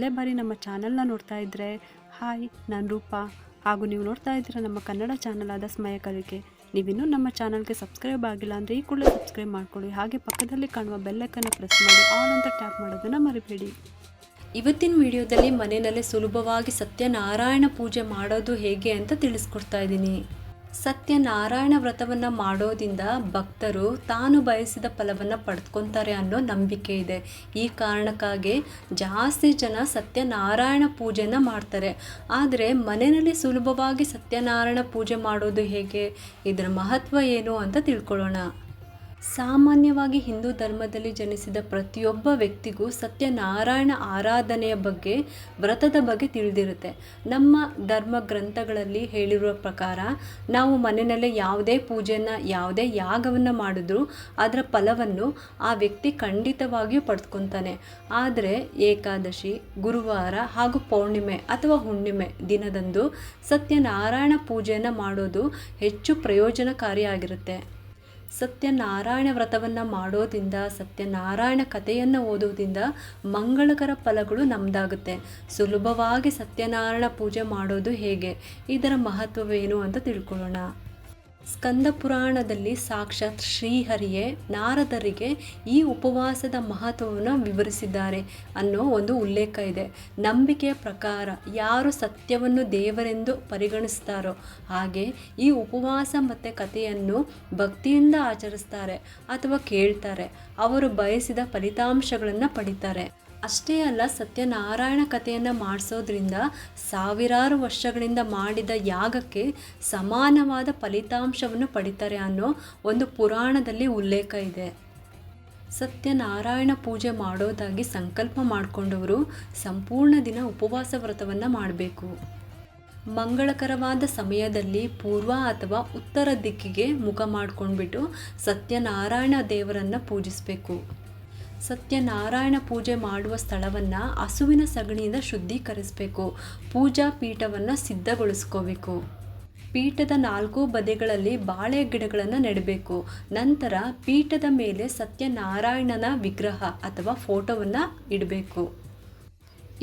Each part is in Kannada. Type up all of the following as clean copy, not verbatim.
ಮೊದಲೇ ಬಾರಿ ನಮ್ಮ ಚಾನಲ್ನ ನೋಡ್ತಾ ಇದ್ದರೆ ಹಾಯ್, ನಾನು ರೂಪಾ. ಹಾಗೂ ನೀವು ನೋಡ್ತಾ ಇದ್ದೀರ ನಮ್ಮ ಕನ್ನಡ ಚಾನಲ್ ಆದ ಸ್ಮಯ ಕಲಿಕೆ. ನೀವಿನ್ನೂ ನಮ್ಮ ಚಾನಲ್ಗೆ ಸಬ್ಸ್ಕ್ರೈಬ್ ಆಗಿಲ್ಲ ಅಂದರೆ ಈ ಕೂಡಲೇ ಸಬ್ಸ್ಕ್ರೈಬ್ ಮಾಡ್ಕೊಳ್ಳಿ. ಹಾಗೆ ಪಕ್ಕದಲ್ಲಿ ಕಾಣುವ ಬೆಲ್ಲೈಕನ್ನು ಪ್ರೆಸ್ ಮಾಡಿ ಆಲ್ ಅಂತ ಟ್ಯಾಪ್ ಮಾಡೋದನ್ನು ಮರಿಬೇಡಿ. ಇವತ್ತಿನ ವಿಡಿಯೋದಲ್ಲಿ ಮನೆಯಲ್ಲೇ ಸುಲಭವಾಗಿ ಸತ್ಯನಾರಾಯಣ ಪೂಜೆ ಮಾಡೋದು ಹೇಗೆ ಅಂತ ತಿಳಿಸ್ಕೊಡ್ತಾ ಇದ್ದೀನಿ. ಸತ್ಯನಾರಾಯಣ ವ್ರತವನ್ನು ಮಾಡೋದ್ರಿಂದ ಭಕ್ತರು ತಾನು ಬಯಸಿದ ಫಲವನ್ನು ಪಡೆದುಕೊತಾರೆ ಅನ್ನೋ ನಂಬಿಕೆ ಇದೆ. ಈ ಕಾರಣಕ್ಕಾಗಿ ಜಾಸ್ತಿ ಜನ ಸತ್ಯನಾರಾಯಣ ಪೂಜೆನ ಮಾಡ್ತಾರೆ. ಆದರೆ ಮನೆಯಲ್ಲಿ ಸುಲಭವಾಗಿ ಸತ್ಯನಾರಾಯಣ ಪೂಜೆ ಮಾಡೋದು ಹೇಗೆ, ಇದರ ಮಹತ್ವ ಏನು ಅಂತ ತಿಳ್ಕೊಳ್ಳೋಣ. ಸಾಮಾನ್ಯವಾಗಿ ಹಿಂದೂ ಧರ್ಮದಲ್ಲಿ ಜನಿಸಿದ ಪ್ರತಿಯೊಬ್ಬ ವ್ಯಕ್ತಿಗೂ ಸತ್ಯನಾರಾಯಣ ಆರಾಧನೆಯ ಬಗ್ಗೆ, ವ್ರತದ ಬಗ್ಗೆ ತಿಳಿದಿರುತ್ತೆ. ನಮ್ಮ ಧರ್ಮ ಗ್ರಂಥಗಳಲ್ಲಿ ಹೇಳಿರುವ ಪ್ರಕಾರ ನಾವು ಮನೆಯಲ್ಲೇ ಯಾವುದೇ ಪೂಜೆಯನ್ನು, ಯಾವುದೇ ಯಾಗವನ್ನು ಮಾಡಿದ್ರೂ ಅದರ ಫಲವನ್ನು ಆ ವ್ಯಕ್ತಿ ಖಂಡಿತವಾಗಿಯೂ ಪಡೆದುಕೊತಾನೆ. ಆದರೆ ಏಕಾದಶಿ, ಗುರುವಾರ ಹಾಗೂ ಪೌರ್ಣಿಮೆ ಅಥವಾ ಹುಣ್ಣಿಮೆ ದಿನದಂದು ಸತ್ಯನಾರಾಯಣ ಪೂಜೆಯನ್ನು ಮಾಡೋದು ಹೆಚ್ಚು ಪ್ರಯೋಜನಕಾರಿಯಾಗಿರುತ್ತೆ. ಸತ್ಯನಾರಾಯಣ ವ್ರತವನ್ನು ಮಾಡೋದ್ರಿಂದ, ಸತ್ಯನಾರಾಯಣ ಕಥೆಯನ್ನು ಓದೋದ್ರಿಂದ ಮಂಗಳಕರ ಫಲಗಳು ನಮ್ಮದಾಗುತ್ತೆ. ಸುಲಭವಾಗಿ ಸತ್ಯನಾರಾಯಣ ಪೂಜೆ ಮಾಡೋದು ಹೇಗೆ, ಇದರ ಮಹತ್ವವೇನು ಅಂತ ತಿಳ್ಕೊಳ್ಳೋಣ. ಸ್ಕಂದ ಪುರಾಣದಲ್ಲಿ ಸಾಕ್ಷಾತ್ ಶ್ರೀಹರಿಯೇ ನಾರದರಿಗೆ ಈ ಉಪವಾಸದ ಮಹತ್ವವನ್ನು ವಿವರಿಸಿದ್ದಾರೆ ಅನ್ನೋ ಒಂದು ಉಲ್ಲೇಖ ಇದೆ. ನಂಬಿಕೆಯ ಪ್ರಕಾರ ಯಾರು ಸತ್ಯವನ್ನು ದೇವರೆಂದು ಪರಿಗಣಿಸ್ತಾರೋ ಹಾಗೆ ಈ ಉಪವಾಸ ಮತ್ತು ಕಥೆಯನ್ನು ಭಕ್ತಿಯಿಂದ ಆಚರಿಸ್ತಾರೆ ಅಥವಾ ಕೇಳ್ತಾರೆ, ಅವರು ಬಯಸಿದ ಫಲಿತಾಂಶಗಳನ್ನು ಪಡಿತಾರೆ. ಅಷ್ಟೇ ಅಲ್ಲ, ಸತ್ಯನಾರಾಯಣ ಕಥೆಯನ್ನು ಮಾಡಿಸೋದ್ರಿಂದ ಸಾವಿರಾರು ವರ್ಷಗಳಿಂದ ಮಾಡಿದ ಯಾಗಕ್ಕೆ ಸಮಾನವಾದ ಫಲಿತಾಂಶವನ್ನು ಪಡಿತಾರೆ ಅನ್ನೋ ಒಂದು ಪುರಾಣದಲ್ಲಿ ಉಲ್ಲೇಖ ಇದೆ. ಸತ್ಯನಾರಾಯಣ ಪೂಜೆ ಮಾಡೋದಾಗಿ ಸಂಕಲ್ಪ ಮಾಡಿಕೊಂಡವರು ಸಂಪೂರ್ಣ ದಿನ ಉಪವಾಸ ವ್ರತವನ್ನು ಮಾಡಬೇಕು. ಮಂಗಳಕರವಾದ ಸಮಯದಲ್ಲಿ ಪೂರ್ವ ಅಥವಾ ಉತ್ತರ ದಿಕ್ಕಿಗೆ ಮುಖ ಮಾಡ್ಕೊಂಡ್ಬಿಟ್ಟು ಸತ್ಯನಾರಾಯಣ ದೇವರನ್ನು ಪೂಜಿಸಬೇಕು. ಸತ್ಯನಾರಾಯಣ ಪೂಜೆ ಮಾಡುವ ಸ್ಥಳವನ್ನು ಹಸುವಿನ ಸಗಣಿಯಿಂದ ಶುದ್ಧೀಕರಿಸಬೇಕು. ಪೂಜಾ ಪೀಠವನ್ನು ಸಿದ್ಧಗೊಳಿಸ್ಕೋಬೇಕು. ಪೀಠದ 4 ಬದಿಗಳಲ್ಲಿ ಬಾಳೆ ಗಿಡಗಳನ್ನು ನೆಡಬೇಕು. ನಂತರ ಪೀಠದ ಮೇಲೆ ಸತ್ಯನಾರಾಯಣನ ವಿಗ್ರಹ ಅಥವಾ ಫೋಟೋವನ್ನು ಇಡಬೇಕು.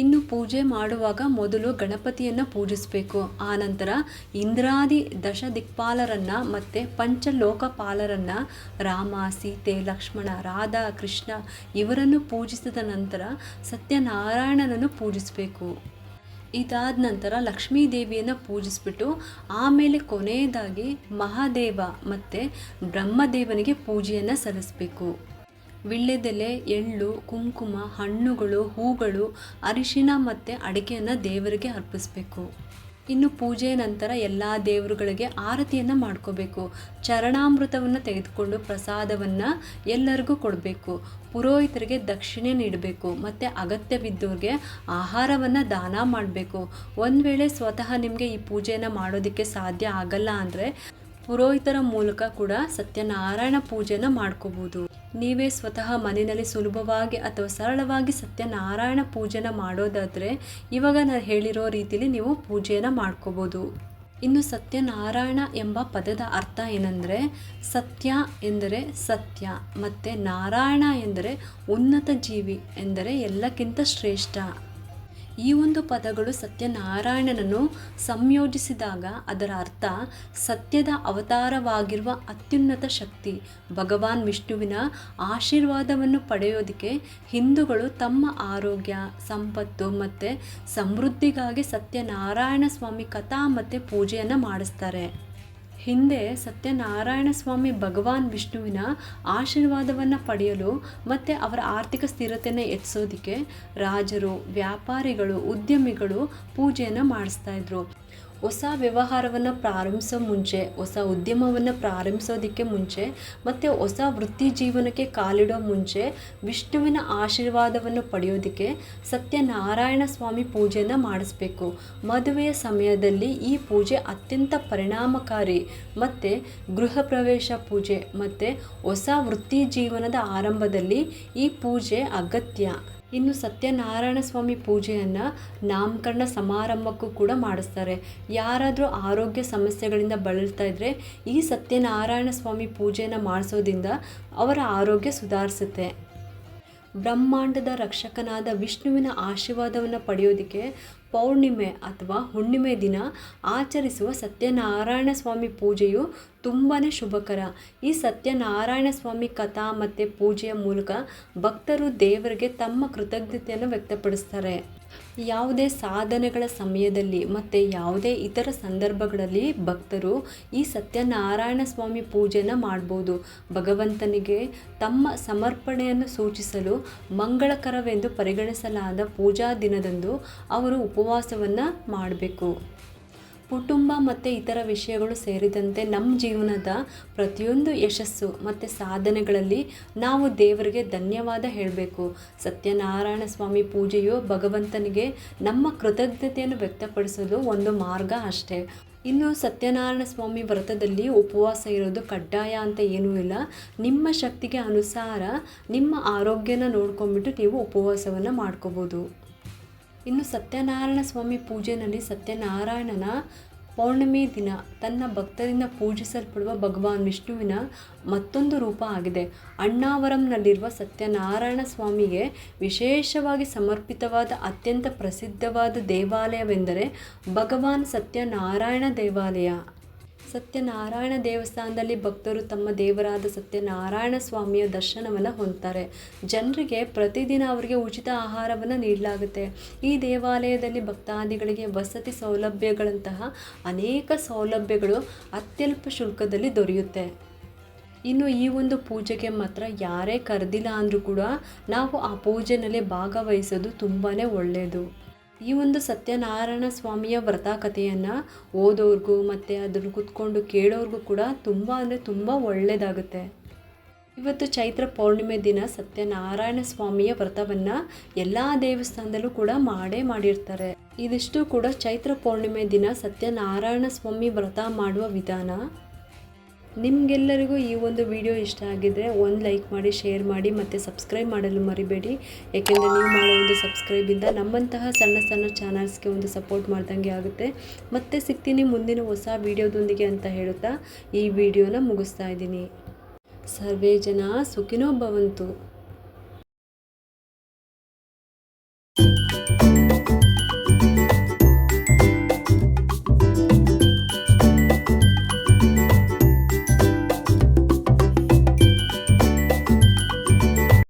ಇನ್ನು ಪೂಜೆ ಮಾಡುವಾಗ ಮೊದಲು ಗಣಪತಿಯನ್ನು ಪೂಜಿಸಬೇಕು. ಆನಂತರ ಇಂದ್ರಾದಿ ದಶದಿಕ್ಪಾಲರನ್ನು ಮತ್ತು ಪಂಚಲೋಕಪಾಲರನ್ನು, ರಾಮ, ಸೀತೆ, ಲಕ್ಷ್ಮಣ, ರಾಧಾ, ಕೃಷ್ಣ ಇವರನ್ನು ಪೂಜಿಸಿದ ನಂತರ ಸತ್ಯನಾರಾಯಣನನ್ನು ಪೂಜಿಸಬೇಕು. ಇದಾದ ನಂತರ ಲಕ್ಷ್ಮೀ ದೇವಿಯನ್ನು ಪೂಜಿಸಿಬಿಟ್ಟು ಆಮೇಲೆ ಕೊನೆಯದಾಗಿ ಮಹಾದೇವ ಮತ್ತು ಬ್ರಹ್ಮದೇವನಿಗೆ ಪೂಜೆಯನ್ನು ಸಲ್ಲಿಸಬೇಕು. ವೀಳ್ಯದೆಲೆ, ಎಳ್ಳು, ಕುಂಕುಮ, ಹಣ್ಣುಗಳು, ಹೂಗಳು, ಅರಿಶಿನ ಮತ್ತು ಅಡಿಕೆಯನ್ನು ದೇವರಿಗೆ ಅರ್ಪಿಸಬೇಕು. ಇನ್ನು ಪೂಜೆಯ ನಂತರ ಎಲ್ಲ ದೇವರುಗಳಿಗೆ ಆರತಿಯನ್ನು ಮಾಡ್ಕೋಬೇಕು. ಚರಣಾಮೃತವನ್ನು ತೆಗೆದುಕೊಂಡು ಪ್ರಸಾದವನ್ನು ಎಲ್ಲರಿಗೂ ಕೊಡಬೇಕು. ಪುರೋಹಿತರಿಗೆ ದಕ್ಷಿಣೆ ನೀಡಬೇಕು ಮತ್ತು ಅಗತ್ಯವಿದ್ದವ್ರಿಗೆ ಆಹಾರವನ್ನು ದಾನ ಮಾಡಬೇಕು. ಒಂದು ವೇಳೆ ಸ್ವತಃ ನಿಮಗೆ ಈ ಪೂಜೆಯನ್ನು ಮಾಡೋದಕ್ಕೆ ಸಾಧ್ಯ ಆಗಲ್ಲ ಅಂದರೆ ಪುರೋಹಿತರ ಮೂಲಕ ಕೂಡ ಸತ್ಯನಾರಾಯಣ ಪೂಜೆನ ಮಾಡ್ಕೋಬೋದು. ನೀವೇ ಸ್ವತಃ ಮನೆಯಲ್ಲಿ ಸುಲಭವಾಗಿ ಅಥವಾ ಸರಳವಾಗಿ ಸತ್ಯನಾರಾಯಣ ಪೂಜೆನ ಮಾಡೋದಾದರೆ ಇವಾಗ ನಾನು ಹೇಳಿರೋ ರೀತಿಯಲ್ಲಿ ನೀವು ಪೂಜೆಯನ್ನು ಮಾಡ್ಕೋಬೋದು. ಇನ್ನು ಸತ್ಯನಾರಾಯಣ ಎಂಬ ಪದದ ಅರ್ಥ ಏನಂದರೆ, ಸತ್ಯ ಎಂದರೆ ಸತ್ಯ ಮತ್ತು ನಾರಾಯಣ ಎಂದರೆ ಉನ್ನತ ಜೀವಿ ಎಂದರೆ ಎಲ್ಲಕ್ಕಿಂತ ಶ್ರೇಷ್ಠ. ಈ ಒಂದು ಪದಗಳು ಸತ್ಯನಾರಾಯಣನನ್ನು ಸಂಯೋಜಿಸಿದಾಗ ಅದರ ಅರ್ಥ ಸತ್ಯದ ಅವತಾರವಾಗಿರುವ ಅತ್ಯುನ್ನತ ಶಕ್ತಿ. ಭಗವಾನ್ ವಿಷ್ಣುವಿನ ಆಶೀರ್ವಾದವನ್ನು ಪಡೆಯೋದಕ್ಕೆ ಹಿಂದೂಗಳು ತಮ್ಮ ಆರೋಗ್ಯ, ಸಂಪತ್ತು ಮತ್ತು ಸಮೃದ್ಧಿಗಾಗಿ ಸತ್ಯನಾರಾಯಣ ಸ್ವಾಮಿ ಕಥಾ ಮತ್ತು ಪೂಜೆಯನ್ನು ಮಾಡಿಸ್ತಾರೆ. ಹಿಂದೆ ಸತ್ಯನಾರಾಯಣ ಸ್ವಾಮಿ ಭಗವಾನ್ ವಿಷ್ಣುವಿನ ಆಶೀರ್ವಾದವನ್ನು ಪಡೆಯಲು ಮತ್ತು ಅವರ ಆರ್ಥಿಕ ಸ್ಥಿರತೆಯನ್ನು ಹೆಚ್ಚಿಸೋದಕ್ಕೆ ರಾಜರು, ವ್ಯಾಪಾರಿಗಳು, ಉದ್ಯಮಿಗಳು ಪೂಜೆಯನ್ನು ಮಾಡಿಸ್ತಾ ಇದ್ರು. ಹೊಸ ವ್ಯವಹಾರವನ್ನು ಪ್ರಾರಂಭಿಸೋ ಮುಂಚೆ, ಹೊಸ ಉದ್ಯಮವನ್ನು ಪ್ರಾರಂಭಿಸೋದಕ್ಕೆ ಮುಂಚೆ ಮತ್ತು ಹೊಸ ವೃತ್ತಿ ಜೀವನಕ್ಕೆ ಕಾಲಿಡೋ ಮುಂಚೆ ವಿಷ್ಣುವಿನ ಆಶೀರ್ವಾದವನ್ನು ಪಡೆಯೋದಕ್ಕೆ ಸತ್ಯನಾರಾಯಣ ಸ್ವಾಮಿ ಪೂಜೆಯನ್ನು ಮಾಡಿಸ್ಬೇಕು. ಮದುವೆಯ ಸಮಯದಲ್ಲಿ ಈ ಪೂಜೆ ಅತ್ಯಂತ ಪರಿಣಾಮಕಾರಿ ಮತ್ತು ಗೃಹ ಪ್ರವೇಶ ಪೂಜೆ ಮತ್ತು ಹೊಸ ವೃತ್ತಿ ಜೀವನದ ಆರಂಭದಲ್ಲಿ ಈ ಪೂಜೆ ಅಗತ್ಯ. ಇನ್ನು ಸತ್ಯನಾರಾಯಣ ಸ್ವಾಮಿ ಪೂಜೆಯನ್ನು ನಾಮಕರಣ ಸಮಾರಂಭಕ್ಕೂ ಕೂಡ ಮಾಡಿಸ್ತಾರೆ. ಯಾರಾದರೂ ಆರೋಗ್ಯ ಸಮಸ್ಯೆಗಳಿಂದ ಬಳಲ್ತಾ ಇದ್ದರೆ ಈ ಸತ್ಯನಾರಾಯಣ ಸ್ವಾಮಿ ಪೂಜೆಯನ್ನು ಮಾಡಿಸೋದ್ರಿಂದ ಅವರ ಆರೋಗ್ಯ ಸುಧಾರಿಸುತ್ತೆ. ಬ್ರಹ್ಮಾಂಡದ ರಕ್ಷಕನಾದ ವಿಷ್ಣುವಿನ ಆಶೀರ್ವಾದವನ್ನು ಪಡೆಯೋದಕ್ಕೆ ಪೌರ್ಣಿಮೆ ಅಥವಾ ಹುಣ್ಣಿಮೆ ದಿನ ಆಚರಿಸುವ ಸತ್ಯನಾರಾಯಣ ಸ್ವಾಮಿ ಪೂಜೆಯು ತುಂಬಾ ಶುಭಕರ. ಈ ಸತ್ಯನಾರಾಯಣ ಸ್ವಾಮಿ ಕಥಾ ಮತ್ತು ಪೂಜೆಯ ಮೂಲಕ ಭಕ್ತರು ದೇವರಿಗೆ ತಮ್ಮ ಕೃತಜ್ಞತೆಯನ್ನು ವ್ಯಕ್ತಪಡಿಸ್ತಾರೆ. ಯಾವುದೇ ಸಾಧನೆಗಳ ಸಮಯದಲ್ಲಿ ಮತ್ತು ಯಾವುದೇ ಇತರ ಸಂದರ್ಭಗಳಲ್ಲಿ ಭಕ್ತರು ಈ ಸತ್ಯನಾರಾಯಣ ಸ್ವಾಮಿ ಪೂಜೆನ ಮಾಡ್ಬೋದು. ಭಗವಂತನಿಗೆ ತಮ್ಮ ಸಮರ್ಪಣೆಯನ್ನು ಸೂಚಿಸಲು ಮಂಗಳಕರವೆಂದು ಪರಿಗಣಿಸಲಾದ ಪೂಜಾ ದಿನದಂದು ಅವರು ಉಪವಾಸವನ್ನು ಮಾಡಬೇಕು. ಕುಟುಂಬ ಮತ್ತು ಇತರ ವಿಷಯಗಳು ಸೇರಿದಂತೆ ನಮ್ಮ ಜೀವನದ ಪ್ರತಿಯೊಂದು ಯಶಸ್ಸು ಮತ್ತು ಸಾಧನೆಗಳಲ್ಲಿ ನಾವು ದೇವರಿಗೆ ಧನ್ಯವಾದ ಹೇಳಬೇಕು. ಸತ್ಯನಾರಾಯಣ ಸ್ವಾಮಿ ಪೂಜೆಯು ಭಗವಂತನಿಗೆ ನಮ್ಮ ಕೃತಜ್ಞತೆಯನ್ನು ವ್ಯಕ್ತಪಡಿಸಲು ಒಂದು ಮಾರ್ಗ ಅಷ್ಟೇ. ಇನ್ನು ಸತ್ಯನಾರಾಯಣ ಸ್ವಾಮಿ ವ್ರತದಲ್ಲಿ ಉಪವಾಸ ಇರೋದು ಕಡ್ಡಾಯ ಅಂತ ಏನೂ ಇಲ್ಲ. ನಿಮ್ಮ ಶಕ್ತಿಗೆ ಅನುಸಾರ ನಿಮ್ಮ ಆರೋಗ್ಯನ ನೋಡ್ಕೊಂಡ್ಬಿಟ್ಟು ನೀವು ಉಪವಾಸವನ್ನು ಮಾಡ್ಕೋಬೋದು. ಇನ್ನು ಸತ್ಯನಾರಾಯಣ ಸ್ವಾಮಿ ಪೂಜೆಯಲ್ಲಿ ಸತ್ಯನಾರಾಯಣನ ಪೌರ್ಣಿಮೆ ದಿನ ತನ್ನ ಭಕ್ತರಿಂದ ಪೂಜಿಸಲ್ಪಡುವ ಭಗವಾನ್ ವಿಷ್ಣುವಿನ ಮತ್ತೊಂದು ರೂಪ ಆಗಿದೆ. ಅಣ್ಣಾವರಂನಲ್ಲಿರುವ ಸತ್ಯನಾರಾಯಣ ಸ್ವಾಮಿಗೆ ವಿಶೇಷವಾಗಿ ಸಮರ್ಪಿತವಾದ ಅತ್ಯಂತ ಪ್ರಸಿದ್ಧವಾದ ದೇವಾಲಯವೆಂದರೆ ಭಗವಾನ್ ಸತ್ಯನಾರಾಯಣ ದೇವಾಲಯ. ಸತ್ಯನಾರಾಯಣ ದೇವಸ್ಥಾನದಲ್ಲಿ ಭಕ್ತರು ತಮ್ಮ ದೇವರಾದ ಸತ್ಯನಾರಾಯಣ ಸ್ವಾಮಿಯ ದರ್ಶನವನ್ನು ಹೊಂದ್ತಾರೆ. ಜನರಿಗೆ ಪ್ರತಿದಿನ ಅವರಿಗೆ ಉಚಿತ ಆಹಾರವನ್ನು ನೀಡಲಾಗುತ್ತೆ. ಈ ದೇವಾಲಯದಲ್ಲಿ ಭಕ್ತಾದಿಗಳಿಗೆ ವಸತಿ ಸೌಲಭ್ಯಗಳಂತಹ ಅನೇಕ ಸೌಲಭ್ಯಗಳು ಅತ್ಯಲ್ಪ ಶುಲ್ಕದಲ್ಲಿ ದೊರೆಯುತ್ತೆ. ಇನ್ನು ಈ ಒಂದು ಪೂಜೆಗೆ ಮಾತ್ರ ಯಾರೇ ಕರೆದಿಲ್ಲ ಅಂದರೂ ಕೂಡ ನಾವು ಆ ಪೂಜೆಯಲ್ಲಿ ಭಾಗವಹಿಸೋದು ತುಂಬಾ ಒಳ್ಳೆಯದು. ಈ ಒಂದು ಸತ್ಯನಾರಾಯಣ ಸ್ವಾಮಿಯ ವ್ರತ ಕಥೆಯನ್ನು ಓದೋರ್ಗೂ ಮತ್ತು ಅದನ್ನು ಕೂತ್ಕೊಂಡು ಕೇಳೋರ್ಗೂ ಕೂಡ ತುಂಬ ಒಳ್ಳೆಯದಾಗುತ್ತೆ. ಇವತ್ತು ಚೈತ್ರ ಪೌರ್ಣಿಮೆ ದಿನ ಸತ್ಯನಾರಾಯಣ ಸ್ವಾಮಿಯ ವ್ರತವನ್ನು ಎಲ್ಲ ದೇವಸ್ಥಾನದಲ್ಲೂ ಕೂಡ ಮಾಡಿರ್ತಾರೆ. ಇದಿಷ್ಟು ಕೂಡ ಚೈತ್ರ ಪೌರ್ಣಿಮೆ ದಿನ ಸತ್ಯನಾರಾಯಣ ಸ್ವಾಮಿ ವ್ರತ ಮಾಡುವ ವಿಧಾನ. ನಿಮಗೆಲ್ಲರಿಗೂ ಈ ಒಂದು ವಿಡಿಯೋ ಇಷ್ಟ ಆಗಿದ್ದರೆ ಒಂದು ಲೈಕ್ ಮಾಡಿ, ಶೇರ್ ಮಾಡಿ ಮತ್ತು ಸಬ್ಸ್ಕ್ರೈಬ್ ಮಾಡಲು ಮರಿಬೇಡಿ. ಏಕೆಂದರೆ ನೀವು ಮಾಡೋ ಒಂದು ಸಬ್ಸ್ಕ್ರೈಬಿಂದ ನಮ್ಮಂತಹ ಸಣ್ಣ ಚಾನಲ್ಸ್ಗೆ ಒಂದು ಸಪೋರ್ಟ್ ಮಾಡ್ದಂಗೆ ಆಗುತ್ತೆ. ಮತ್ತೆ ಸಿಗ್ತೀನಿ ಮುಂದಿನ ಹೊಸ ವಿಡಿಯೋದೊಂದಿಗೆ ಅಂತ ಹೇಳುತ್ತಾ ಈ ವಿಡಿಯೋನ ಮುಗಿಸ್ತಾ ಇದ್ದೀನಿ. ಸರ್ವೇ ಜನ ಸುಖಿನೋ ಭವಂತು.